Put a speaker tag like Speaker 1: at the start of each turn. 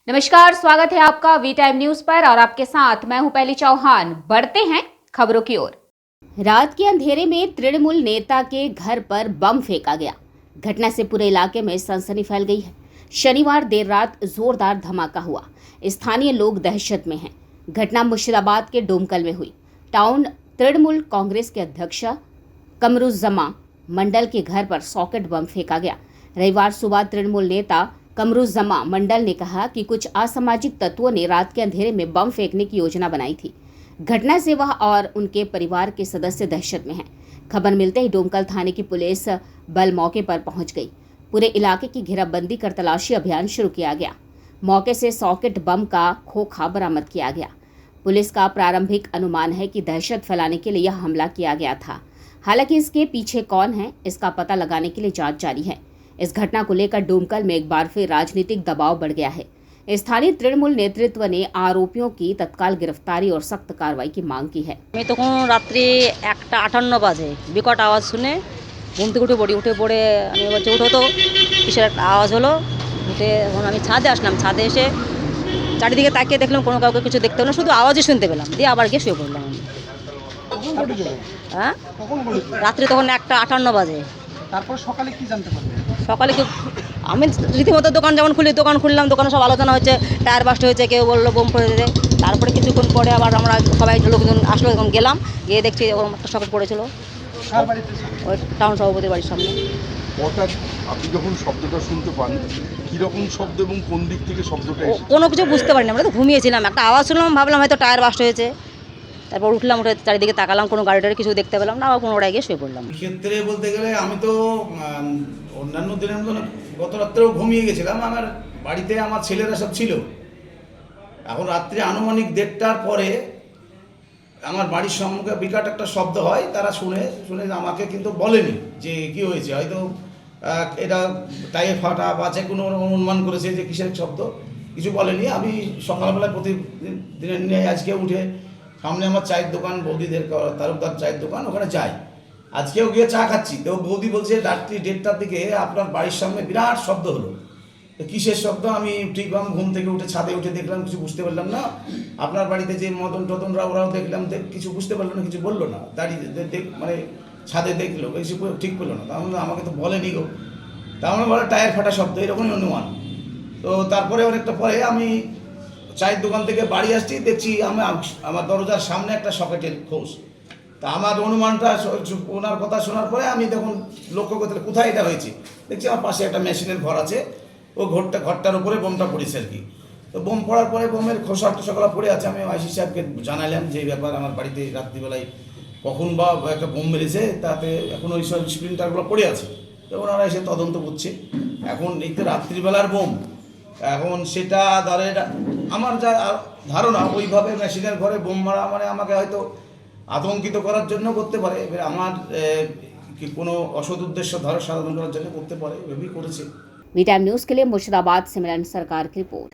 Speaker 1: नमस्कार, स्वागत है आपका वी टाइम न्यूज पर और आपके साथ मैं हूं पहली चौहान। बढ़ते हैं खबरों की ओर। रात के अंधेरे में तृणमूल नेता के घर पर बम फेंका गया। घटना से पूरे इलाके में सनसनी फैल गई है। शनिवार देर रात जोरदार धमाका हुआ। स्थानीय लोग दहशत में हैं। घटना मुर्शिदाबाद के डोमकल में हुई। टाउन तृणमूल कांग्रेस के अध्यक्ष कमरुज्जमा मंडल के घर पर सॉकेट बम फेंका गया। रविवार सुबह तृणमूल नेता कमरुज्जमा मंडल ने कहा कि कुछ असामाजिक तत्वों ने रात के अंधेरे में बम फेंकने की योजना बनाई थी। घटना से वह और उनके परिवार के सदस्य दहशत में हैं। खबर मिलते ही डोमकल थाने की पुलिस बल मौके पर पहुंच गई। पूरे इलाके की घेराबंदी कर तलाशी अभियान शुरू किया गया। मौके से सॉकेट बम का खोखा बरामद किया गया। पुलिस का प्रारंभिक अनुमान है कि दहशत फैलाने के लिए यह हमला किया गया था। हालांकि इसके पीछे कौन है, इसका पता लगाने के लिए जांच जारी है। इस घटना को लेकर डोमकल में एक बार फिर राजनीतिक दबाव बढ़ गया है। स्थानीय तृणमूल नेतृत्व ने आरोपियों की तत्काल गिरफ्तारी और सख्त कार्रवाई की मांग की है।
Speaker 2: मैं तখন রাত্রি 1:58 বাজে বিকট আওয়াজ শুনে ঘুম থেকে উঠে পড়ে আমি বলছি উঠো তো, কিসের একটা আওয়াজ হলো। উঠে তখন আমি ছাদে আসলাম। ছাদে এসে চারিদিকে তাকিয়ে দেখলাম কোনো কাউকে কিছু দেখতে পেলাম না, শুধু আওয়াজই শুনতে পেলাম। দিয়ে আবার গিয়ে শুয়ে পড়লাম আমি। হ্যাঁ, রাত্রি তখন 1:58 বাজে।
Speaker 3: তারপর সকালে কি জানতে পারলেন?
Speaker 2: সকালে কি আমি রীতিমতো দোকান যেমন দোকান খুললাম, দোকানে সব আলোচনা হচ্ছে, টায়ার বাস্ট হয়েছে, কেউ বললো বোম পড়েছে। তারপরে কিছুক্ষণ পরে আবার আমরা সবাই লোকজন আসলো, এখন গেলাম, গিয়ে দেখছি ওরকম একটা সকেট পড়েছিল
Speaker 3: কার বাড়িতে ছিল?
Speaker 2: ওই টাউন সভাপতির বাড়ির সামনে।
Speaker 4: হঠাৎ আপনি যখন শব্দটা শুনতে পান, কীরকম শব্দ এবং কোন দিক থেকে শব্দটা এসেছে?
Speaker 2: কোনো কিছু বুঝতে পারিনি, আমরা তো ঘুমিয়েছিলাম। একটা আওয়াজ শুনলাম, ভাবলাম হয়তো টায়ার বাস্ট হয়েছে। তারপর উঠলাম, উঠে চারিদিকে তাকালাম, কোনো গাড়িটারে কিছু দেখতে পেলাম না। আবার পুনরায় গিয়ে শুয়ে পড়লাম।
Speaker 5: ক্ষেত্রে বলতে গেলে আমি তো অন্যান্য দিনের মতন গত রাত্রেও ঘুমিয়ে গেছিলাম। আমার বাড়িতে আমার ছেলেরা সব ছিল। এখন রাত্রে আনুমানিক 1:30টার পরে আমার বাড়ির সম্মুখে বিরাট একটা শব্দ হয়। তারা শুনে আমাকে কিন্তু বলেনি যে কি হয়েছে, হয়তো এটা টায়ার ফাটা বা যে কোনো অনুমান করেছে যে কিসের শব্দ, কিছু বলেনি। আমি সকালবেলা প্রতিদিনের নিয়ে আজকে উঠে সামনে আমার চায়ের দোকান, বৌদিদের তালুকদার চায়ের দোকান, ওখানে যাই। আজকেও গিয়ে চা খাচ্ছি, তো বৌদি বলছে রাত্রি 1:30টার দিকে আপনার বাড়ির সামনে বিরাট শব্দ হলো। কিসের শব্দ? আমি ঠিক ঘুম থেকে উঠে ছাদে উঠে দেখলাম, কিছু বুঝতে পারলাম না। আপনার বাড়িতে যে টতনরা ওরাও দেখলাম, কিছু বুঝতে পারলো না, কিছু বললো না। দাঁড়িয়ে মানে ছাদে দেখলো, কিছু ঠিক পেলো না। তাহলে আমাকে তো বলেনি গো। তাহলে বলে টায়ার ফাটা শব্দ, এরকমই অনুমান। তো তারপরে অনেকটা পরে আমি চায়ের দোকান থেকে বাড়ি আসছি, দেখছি আমার দরজার সামনে একটা সকেটের খোঁজ। তা আমার অনুমানটা, ওনার কথা শোনার পরে আমি তখন লক্ষ্য করতে কোথায় এটা হয়েছে, দেখছি আমার পাশে একটা মেশিনের ঘর আছে, ও ঘরটার উপরে বোমটা পড়েছে আর কি। তো বোম পড়ার পরে বোমের খোসা টোসাগুলো পড়ে আছে। আমি আইসি সাহেবকে জানালাম যে ব্যাপার, আমার বাড়িতে রাত্রিবেলায় কখন বা একটা বোম মেরেছে, তাতে এখন ওই সব স্প্লিন্টারগুলো পড়ে আছে। তো ওনারা এসে তদন্ত করছে। এখন এই তো রাত্রিবেলার বোম, এখন সেটা ধরে আমার যা ধারণা, ওইভাবে মেশিনের ঘরে বোম মারা মানে আমাকে হয়তো আতঙ্কিত করার জন্য করতে পারে। এবার আমার কোনো অসৎ উদ্দেশ্য সাধন করার জন্য করতে পারে, এভাবেই করেছে।
Speaker 1: वी टाइम न्यूज के लिए मुर्शिदाबाद से मिलन सरकार की रिपोर्ट।